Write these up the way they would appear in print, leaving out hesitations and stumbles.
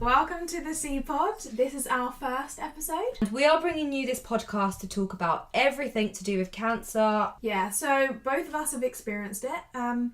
Welcome to the C-Pod. This is our first episode. We are bringing you this podcast to talk about everything to do with cancer. Yeah, so both of us have experienced it, and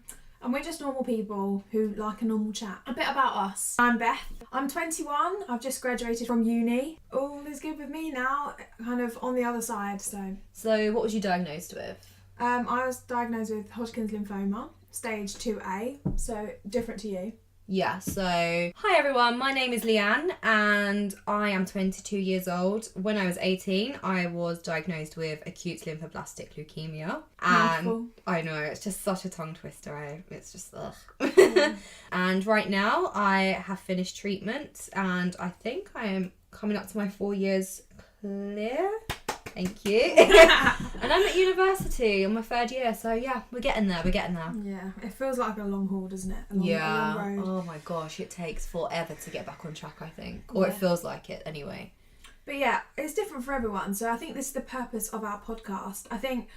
we're just normal people who like a normal chat. A bit about us. I'm Beth. I'm 21. I've just graduated from uni. All is good with me now, kind of on the other side, so. So what was you diagnosed with? I was diagnosed with Hodgkin's lymphoma, stage 2A, so different to you. Yeah, so hi everyone, my name is Leanne and I am 22 years old. When I was 18, I was diagnosed with acute lymphoblastic leukemia. And Mouthful. I know, it's just such a tongue twister. It's just ugh. Yeah. And right now I have finished treatment and I think I am coming up to my 4 years clear. Thank you. And I'm at university on my third year, so yeah, we're getting there. Yeah, it feels like a long haul, doesn't it? A long road. Oh my gosh, it takes forever to get back on track, I think. Or it feels like it anyway. But yeah, it's different for everyone. So I think this is the purpose of our podcast. I think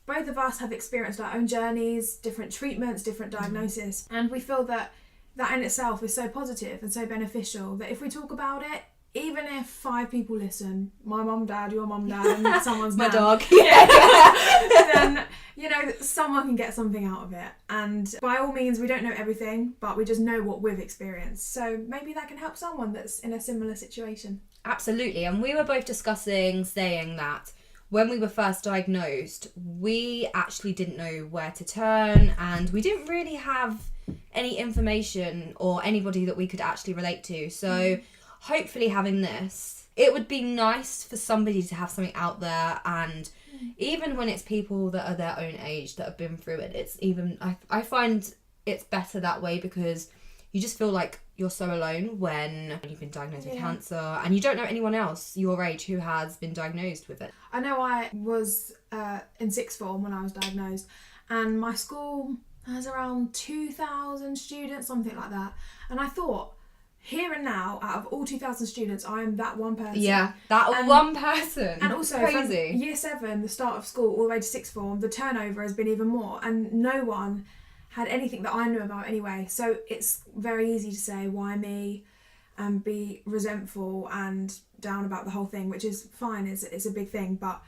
both of us have experienced our own journeys, different treatments, different diagnosis. And we feel that in itself is so positive and so beneficial that if we talk about it, even if 5 people listen, my mum, dad, your mum, dad, and someone's My nan, dog. then, you know, someone can get something out of it. And by all means, we don't know everything, but we just know what we've experienced. So maybe that can help someone that's in a similar situation. Absolutely. And we were both discussing saying that when we were first diagnosed, we actually didn't know where to turn and we didn't really have any information or anybody that we could actually relate to. So hopefully having this, it would be nice for somebody to have something out there, and even when it's people that are their own age that have been through it, it's even, I find it's better that way because you just feel like you're so alone when you've been diagnosed with cancer and you don't know anyone else your age who has been diagnosed with it. I know I was in sixth form when I was diagnosed, and my school has around 2,000 students, something like that, and I thought, here and now, out of all 2,000 students, I am that one person. Yeah, one person. And also, crazy. From year 7, the start of school, all the way to sixth form, the turnover has been even more. And no one had anything that I knew about anyway. So it's very easy to say, why me? And be resentful and down about the whole thing, which is fine. It's a big thing. But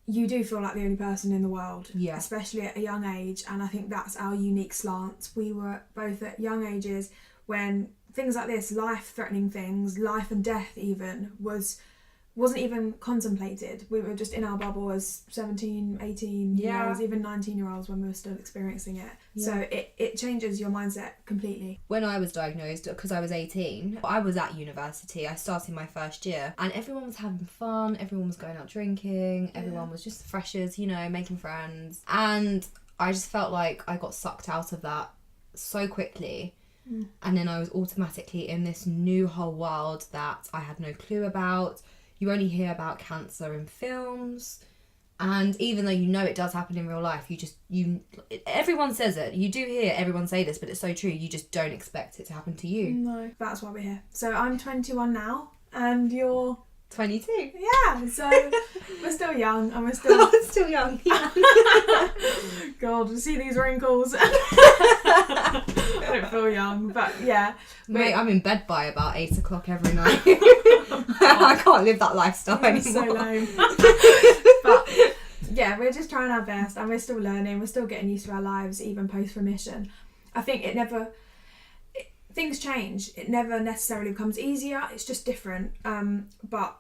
you do feel like the only person in the world, especially at a young age. And I think that's our unique slant. We were both at young ages when things like this, life-threatening things, life and death even, wasn't even contemplated. We were just in our bubble as 17, 18-year-olds, even 19-year-olds when we were still experiencing it. Yeah. So it changes your mindset completely. When I was diagnosed, because I was 18, I was at university. I started my first year and everyone was having fun, everyone was going out drinking, everyone was just freshers, you know, making friends. And I just felt like I got sucked out of that so quickly. And then I was automatically in this new whole world that I had no clue about. You only hear about cancer in films, and even though you know it does happen in real life, everyone says it. You do hear everyone say this, but it's so true. You just don't expect it to happen to you. No, that's why we're here. So I'm 21 now, and you're 22. Yeah, so we're still young, and we're still still young. God, see these wrinkles. I don't feel young, but yeah. Mate, I'm in bed by about 8 o'clock every night. I can't live that lifestyle anymore. So lame. But yeah, we're just trying our best, and we're still learning. We're still getting used to our lives, even post-remission. I think things change. It never necessarily becomes easier. It's just different. But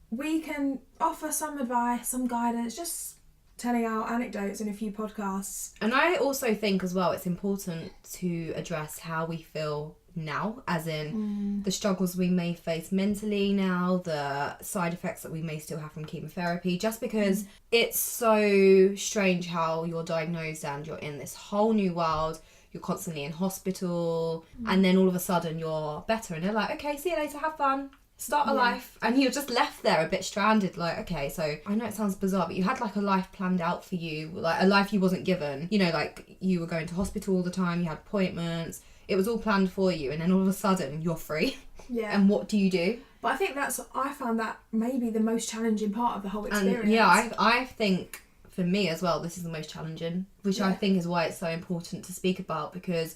we can offer some advice, some guidance, just telling our anecdotes in a few podcasts. And I also think as well it's important to address how we feel now, as in the struggles we may face mentally now, the side effects that we may still have from chemotherapy, just because it's so strange how you're diagnosed and you're in this whole new world. You're constantly in hospital, and then all of a sudden you're better, and they're like, okay, see you later, have fun, start a life, and you're just left there a bit stranded, like, okay, so I know it sounds bizarre, but you had like a life planned out for you, like a life you wasn't given, you know, like you were going to hospital all the time, you had appointments, it was all planned for you, and then all of a sudden you're free. Yeah. And what do you do? But I think I found that maybe the most challenging part of the whole experience. And yeah, I think for me as well, this is the most challenging, which I think is why it's so important to speak about, because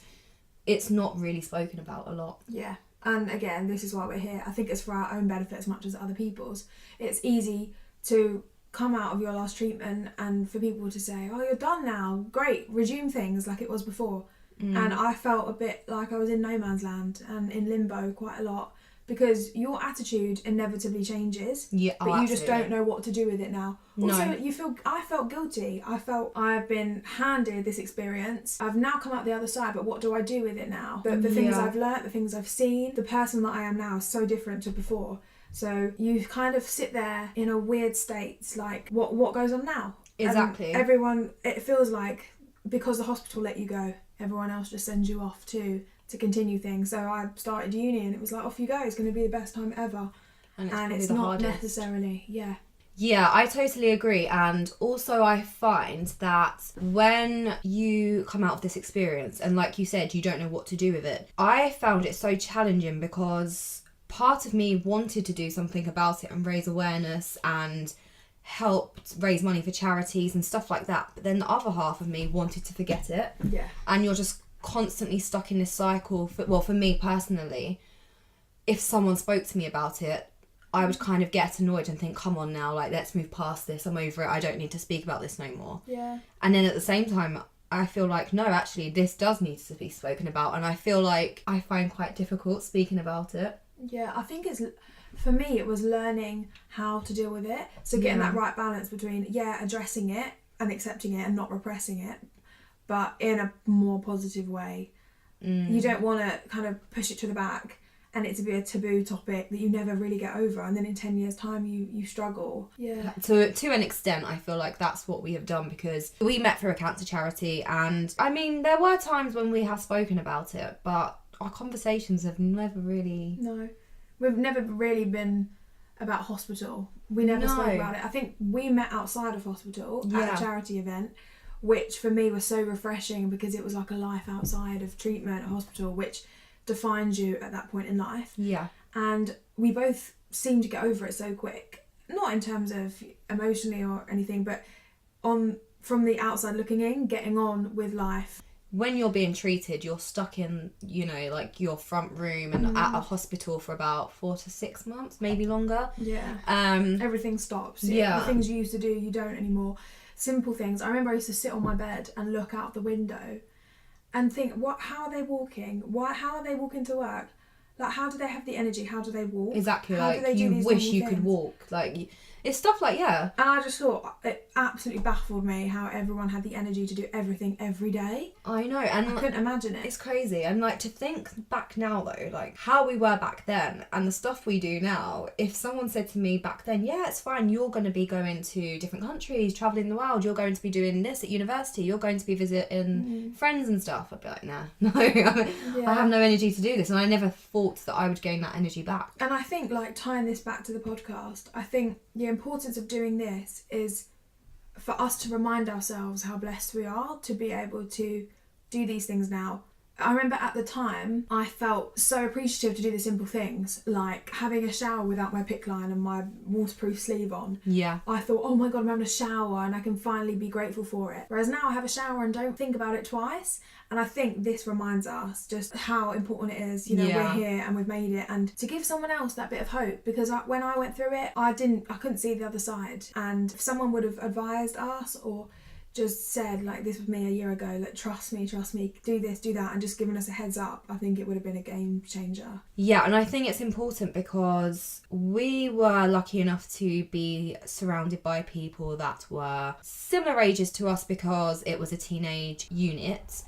it's not really spoken about a lot. Yeah. and again, this is why we're here, I think it's for our own benefit as much as other people's. It's easy to come out of your last treatment and for people to say, oh, you're done now, great, resume things like it was before. And I felt a bit like I was in no man's land and in limbo quite a lot, because your attitude inevitably changes, but you just don't know what to do with it now. Also, I felt guilty. I felt I've been handed this experience. I've now come out the other side, but what do I do with it now? The things I've learnt, the things I've seen, the person that I am now is so different to before. So you kind of sit there in a weird state, like what goes on now? Exactly. And everyone, it feels like because the hospital let you go, everyone else just sends you off to continue things. So I started uni and it was like, off you go, it's going to be the best time ever. And it's not hardest. Necessarily, Yeah, I totally agree. And also I find that when you come out of this experience and like you said, you don't know what to do with it, I found it so challenging because part of me wanted to do something about it and raise awareness and helped raise money for charities and stuff like that, but then the other half of me wanted to forget it. And you're just constantly stuck in this cycle. For me personally, if someone spoke to me about it, I would kind of get annoyed and think, come on now, like, let's move past this, I'm over it, I don't need to speak about this no more. And then at the same time I feel like, no, actually this does need to be spoken about, and I feel like I find quite difficult speaking about it. I think it's, for me, it was learning how to deal with it. So getting that right balance between, addressing it and accepting it and not repressing it, but in a more positive way. You don't want to kind of push it to the back and it to be a taboo topic that you never really get over, and then in 10 years' time you struggle. To an extent, I feel like that's what we have done, because we met through a cancer charity, and I mean, there were times when we have spoken about it, but our conversations have never really... No. We've never really been about hospital. We never spoke about it. I think we met outside of hospital at a charity event, which for me was so refreshing because it was like a life outside of treatment at hospital, which defines you at that point in life. And we both seemed to get over it so quick. Not in terms of emotionally or anything, but from the outside looking in, getting on with life. When you're being treated, you're stuck in, like your front room and at a hospital for about 4 to 6 months, maybe longer. Everything stops. The things you used to do, you don't anymore. Simple things. I remember I used to sit on my bed and look out the window and think, how are they walking? How are they walking to work? Like, how do they have the energy? How do they walk? Exactly. How do they do these wish you things? Could walk. Like, it's stuff like, And I just thought, it absolutely baffled me how everyone had the energy to do everything every day. I know. And I couldn't imagine it. It's crazy. And like, to think back now though, like how we were back then and the stuff we do now, if someone said to me back then, it's fine, you're going to be going to different countries, travelling the world, you're going to be doing this at university, you're going to be visiting friends and stuff, I'd be like, no, I have no energy to do this. And I never thought that I would gain that energy back. And I think, like, tying this back to the podcast, I think the importance of doing this is for us to remind ourselves how blessed we are to be able to do these things now. I remember at the time I felt so appreciative to do the simple things, like having a shower without my PICC line and my waterproof sleeve on. I thought, oh my god, I'm having a shower and I can finally be grateful for it. Whereas now I have a shower and don't think about it twice. And I think this reminds us just how important it is, we're here and we've made it, and to give someone else that bit of hope, because when I went through it, I couldn't see the other side. And if someone would have advised us or just said, like, this was me a year ago, like, trust me, do this, do that, and just given us a heads up, I think it would have been a game changer. And I think it's important because we were lucky enough to be surrounded by people that were similar ages to us because it was a teenage unit.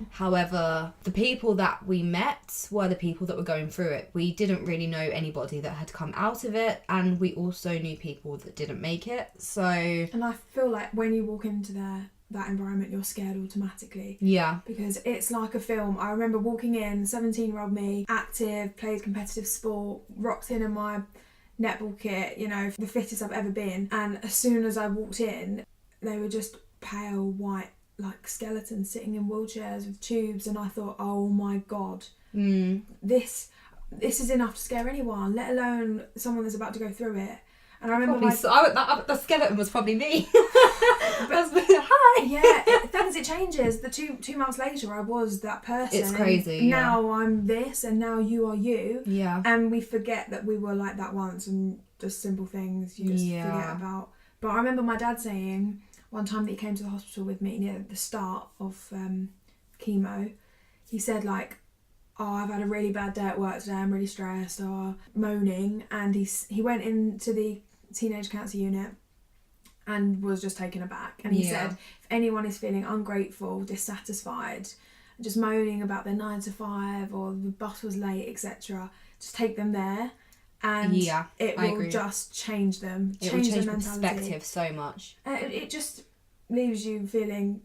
However, the people that we met were the people that were going through it. We didn't really know anybody that had come out of it, and we also knew people that didn't make it. So, and I feel like when you walk into that environment, you're scared automatically. Because it's like a film. I remember walking in, 17-year-old me, active, played competitive sport, rocked in my netball kit, the fittest I've ever been. And as soon as I walked in, they were just pale white, like skeletons sitting in wheelchairs with tubes, and I thought, oh my god, this is enough to scare anyone, let alone someone that's about to go through it. And I remember the skeleton was probably me. Hi. Yeah, then it changes. The two months later, I was that person. It's crazy. Now I'm this, and now you are you. Yeah. And we forget that we were like that once, and just simple things you just forget about. But I remember my dad saying one time that he came to the hospital with me near the start of chemo. He said like, "Oh, I've had a really bad day at work today. I'm really stressed," or moaning. And he went into the teenage cancer unit and was just taken aback. And he said, if anyone is feeling ungrateful, dissatisfied, just moaning about their 9 to 5 or the bus was late, etc., just take them there, and it will just change them. It will change perspective so much. It just leaves you feeling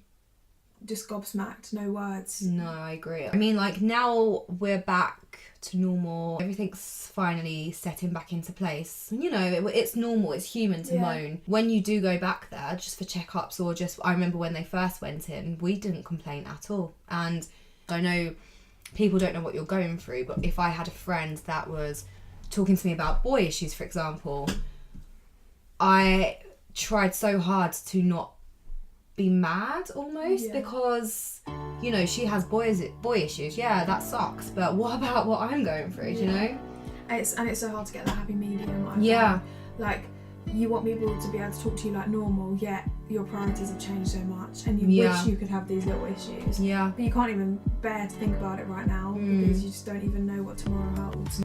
just gobsmacked, no words. No, I agree. I mean, like, now we're back to normal. Everything's finally setting back into place. You know, it's normal. It's human to moan. When you do go back there, just for checkups or just... I remember when they first went in, we didn't complain at all. And I know people don't know what you're going through, but if I had a friend that was talking to me about boy issues, for example, I tried so hard to not be mad almost because, you know, she has boy issues. Yeah, that sucks. But what about what I'm going through? Do you know? It's so hard to get that happy medium. Like, you want people to be able to talk to you like normal, yet your priorities have changed so much, and you wish you could have these little issues. Yeah. But you can't even bear to think about it right now because you just don't even know what tomorrow holds.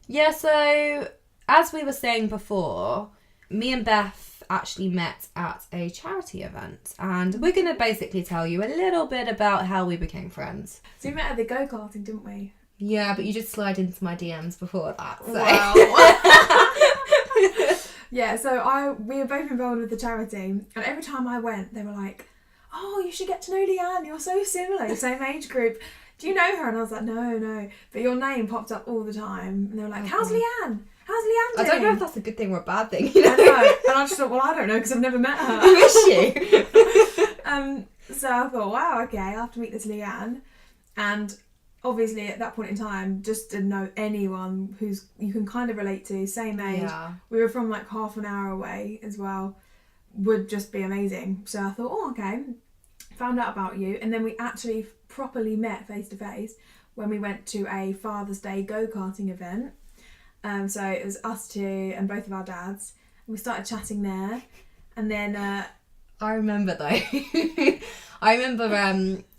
Yeah. So as we were saying before, me and Beth actually met at a charity event, and we're going to basically tell you a little bit about how we became friends. So we met at the go-karting, didn't we? Yeah, but you did slide into my DMs before that. So. Wow. Yeah, so we were both involved with the charity, and every time I went, they were like, "Oh, you should get to know Leanne, you're so similar, same age group. Do you know her?" And I was like, no. But your name popped up all the time, and they were like, "How's Leanne? How's Leanne doing?" I don't know if that's a good thing or a bad thing. You know? I know. And I just thought, well, I don't know because I've never met her. Who is she? So I thought, wow, okay, I'll have to meet this Leanne. And obviously at that point in time, just to know anyone who's you can kind of relate to, same age. We were from like half an hour away as well, would just be amazing. So I thought, oh, okay. Found out about you. And then we actually properly met face to face when we went to a Father's Day go-karting event. So it was us two and both of our dads. We started chatting there, and then I remember though.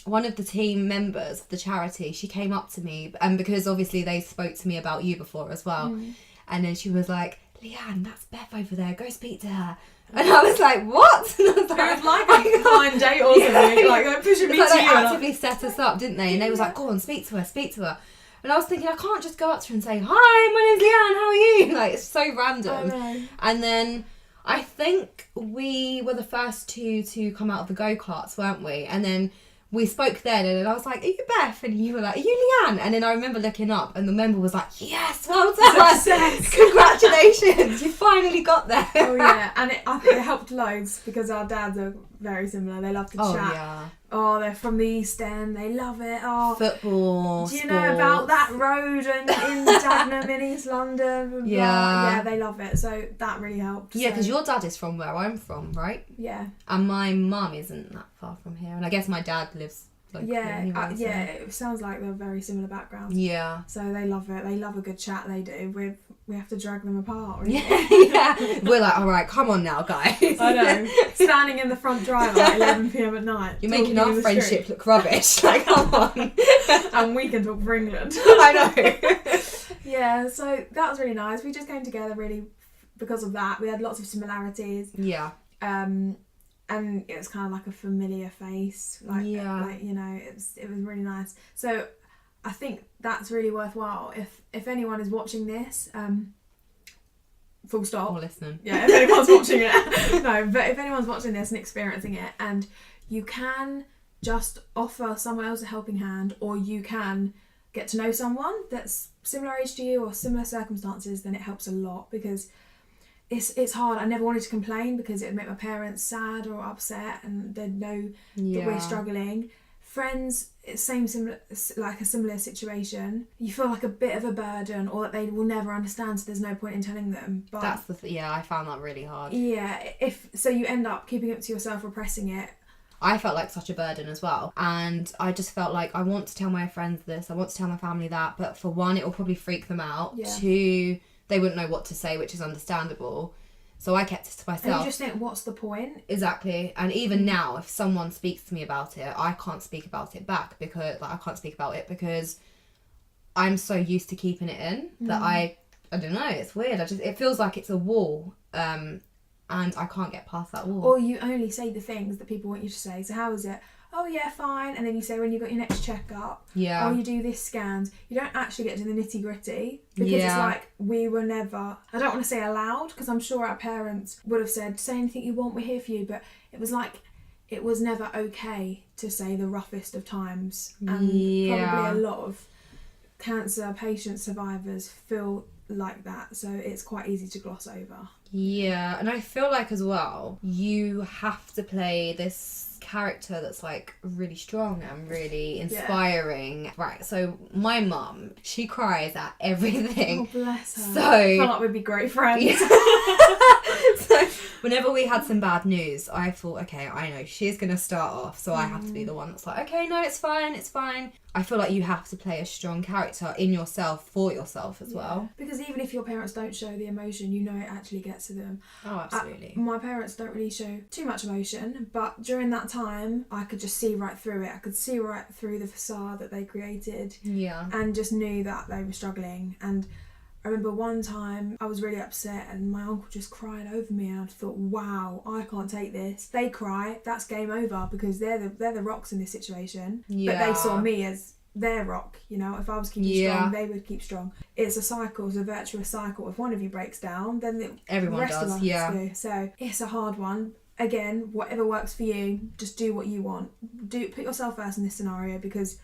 One of the team members of the charity, she came up to me, and because obviously they spoke to me about you before as well, and then she was like, "Leanne, that's Beth over there. Go speak to her." And I was like, "What?" And I was like, it was like a blind date or something. Like they're pushing me to they you. actively set us up, didn't they? And they was like, "Go on, speak to her." And I was thinking, I can't just go up to her and say, "Hi, my name's Leanne, how are you?" Like, it's so random. I know. And then I think we were the first two to come out of the go-karts, weren't we? And then we spoke then, and then I was like, "Are you Beth?" And you were like, "Are you Leanne?" And then I remember looking up, and the member was like, "Yes, well done. Success. Congratulations, you finally got there." Oh yeah, and I think it helped loads because our dads are very similar. They love to chat. Yeah. Oh, they're from the East End. They love it. Oh, football. Do you know about that road in Dagenham in East London? Yeah, they love it. So that really helped. Yeah, because your dad is from where I'm from, right? Yeah. And my mum isn't that far from here, and I guess my dad lives. It sounds like they're very similar backgrounds. Yeah. So they love it. They love a good chat. They do. We have to drag them apart. Really. Yeah. We're like, all right, come on now, guys. I know. Standing in the front drive at 11 p.m. at night. You're making our friendship look rubbish. Like, come on. And we can talk for England. I know. Yeah. So that was really nice. We just came together really because of that. We had lots of similarities. Yeah. And it was kind of like a familiar face, like you know, it was really nice. So I think that's really worthwhile. If anyone is watching this, full stop. Or listening. Yeah, if anyone's watching it. No, but if anyone's watching this and experiencing it, and you can just offer someone else a helping hand, or you can get to know someone that's similar age to you or similar circumstances, then it helps a lot because it's hard. I never wanted to complain because it would make my parents sad or upset, and they'd know that we're struggling. Friends, similar, like a similar situation. You feel like a bit of a burden, or that they will never understand, so there's no point in telling them. But that's yeah, I found that really hard. Yeah, if so, you end up keeping it to yourself, repressing it. I felt like such a burden as well, and I just felt like I want to tell my friends this, I want to tell my family that, but for one, it will probably freak them out. Yeah. Two, they wouldn't know what to say, which is understandable. So I kept it to myself. And you just think, what's the point? Exactly. And even now, if someone speaks to me about it, I can't speak about it back because I'm so used to keeping it in that I don't know, it's weird. It feels like it's a wall. And I can't get past that wall. Or you only say the things that people want you to say. So how is it? Oh yeah, fine. And then you say when you got your next checkup. Yeah. Oh, you do this scans. You don't actually get to the nitty gritty because it's like we were never. I don't want to say allowed because I'm sure our parents would have said, "Say anything you want. We're here for you." But it was like it was never okay to say the roughest of times, and probably a lot of cancer patient survivors feel like that, so it's quite easy to gloss over. Yeah, and I feel like as well, you have to play this character that's like really strong and really inspiring. Yeah. Right, so my mum, she cries at everything. Oh, bless her. So I feel like we'd be great friends. Yeah. So whenever we had some bad news, I thought, okay, I know she's gonna start off, so I have to be the one that's like, okay, no, it's fine. I feel like you have to play a strong character in yourself for yourself as well. Because even if your parents don't show the emotion, you know it actually gets to them. Oh, absolutely. My parents don't really show too much emotion, but during that time, I could just see right through it. I could see right through the facade that they created. Yeah. And just knew that they were struggling. And I remember one time I was really upset and my uncle just cried over me, and I thought, wow, I can't take this. They cry, that's game over, because they're the rocks in this situation. Yeah. But they saw me as their rock, you know. If I was keeping strong, they would keep strong. It's a cycle, it's a virtuous cycle. If one of you breaks down, then everyone rest does. Of us do. So it's a hard one. Again, whatever works for you, just do what you want. Put yourself first in this scenario, because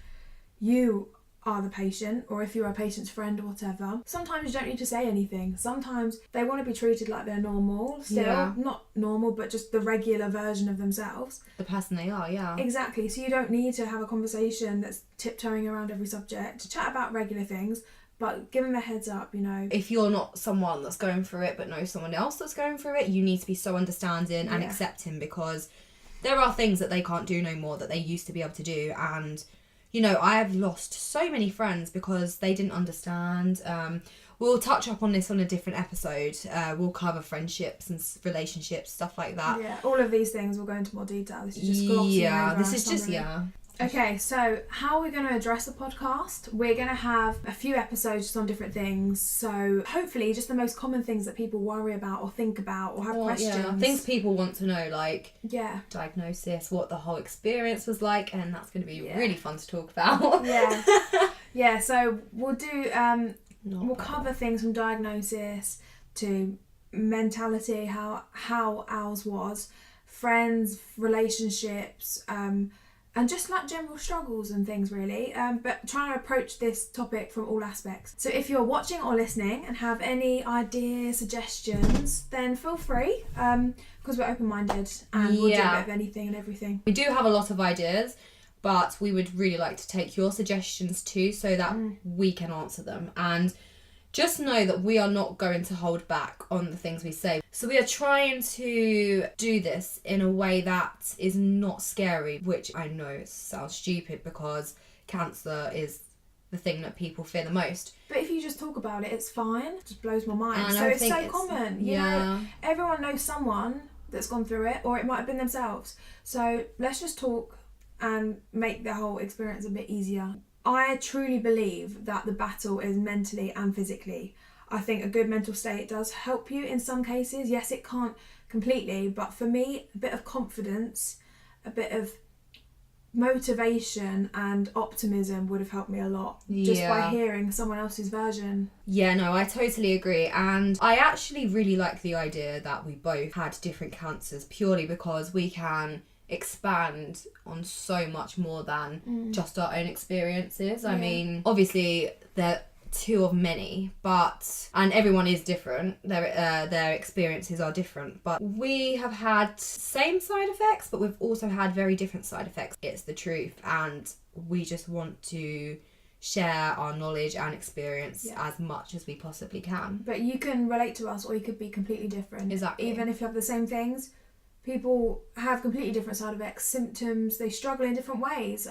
you are the patient, or if you're a patient's friend or whatever, sometimes you don't need to say anything. Sometimes they want to be treated like they're normal still, not normal, but just the regular version of themselves, the person they are. Yeah, exactly. So you don't need to have a conversation that's tiptoeing around every subject. Chat about regular things, but give them a heads up, you know. If you're not someone that's going through it but knows someone else that's going through it, you need to be so understanding and accepting, because there are things that they can't do no more that they used to be able to do. And you know, I have lost so many friends because they didn't understand. We'll touch up on this on a different episode. We'll cover friendships and relationships, stuff like that. Yeah, all of these things we'll go into more detail. This is just glossing over. This is just, Okay, so how we're going to address the podcast, we're going to have a few episodes just on different things. So hopefully just the most common things that people worry about or think about or have questions. Yeah. Things people want to know, like diagnosis, what the whole experience was like, and that's going to be really fun to talk about. Yeah, so we'll do, we'll cover things from diagnosis to mentality, how ours was, friends, relationships, and just like general struggles and things really, but trying to approach this topic from all aspects. So if you're watching or listening and have any ideas, suggestions, then feel free, because we're open-minded and we'll do a bit of anything and everything. We do have a lot of ideas, but we would really like to take your suggestions too, so that we can answer them. And just know that we are not going to hold back on the things we say. So we are trying to do this in a way that is not scary, which I know sounds stupid because cancer is the thing that people fear the most. But if you just talk about it, it's fine. It just blows my mind. And so it's so common. You know, everyone knows someone that's gone through it, or it might have been themselves. So let's just talk and make the whole experience a bit easier. I truly believe that the battle is mentally and physically. I think a good mental state does help you in some cases. Yes, it can't completely, but for me, a bit of confidence, a bit of motivation and optimism would have helped me a lot, just by hearing someone else's version. Yeah, no, I totally agree. And I actually really like the idea that we both had different cancers, purely because we can expand on so much more than just our own experiences. I mean, obviously there two of many, and everyone is different. Their experiences are different, but we have had same side effects, but we've also had very different side effects. It's the truth, and we just want to share our knowledge and experience as much as we possibly can. But you can relate to us, or you could be completely different. Exactly. Even if you have the same things, people have completely different side effects, symptoms, they struggle in different ways.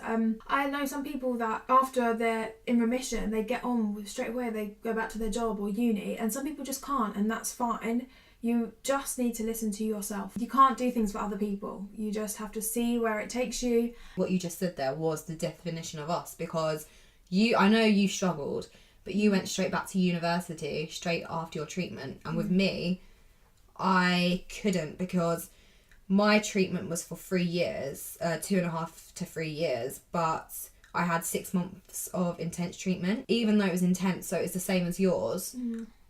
I know some people that after they're in remission, they get on with straight away, they go back to their job or uni, and some people just can't, and that's fine. You just need to listen to yourself. You can't do things for other people. You just have to see where it takes you. What you just said there was the definition of us, because I know you struggled, but you went straight back to university straight after your treatment. And with me, I couldn't, because my treatment was for 3 years, 2.5 to 3 years, but I had 6 months of intense treatment. Even though it was intense, so it's the same as yours,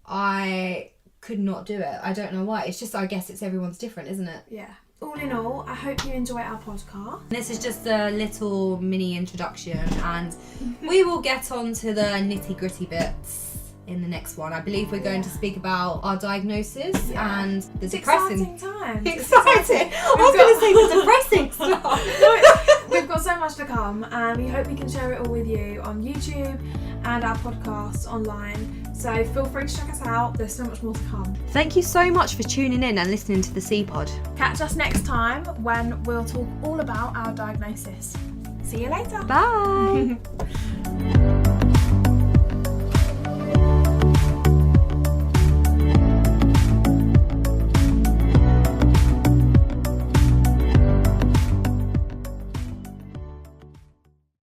I could not do it. I don't know why. It's just, I guess it's everyone's different, isn't it? Yeah. All in all, I hope you enjoy our podcast. This is just a little mini introduction, and we will get on to the nitty-gritty bits in the next one. I believe we're going to speak about our diagnosis and the depressing... Exciting times. Exciting! I was going to say the depressing stuff. We've got so much to come, and we hope we can share it all with you on YouTube and our podcast online. So feel free to check us out. There's so much more to come. Thank you so much for tuning in and listening to the C-Pod. Catch us next time when we'll talk all about our diagnosis. See you later. Bye.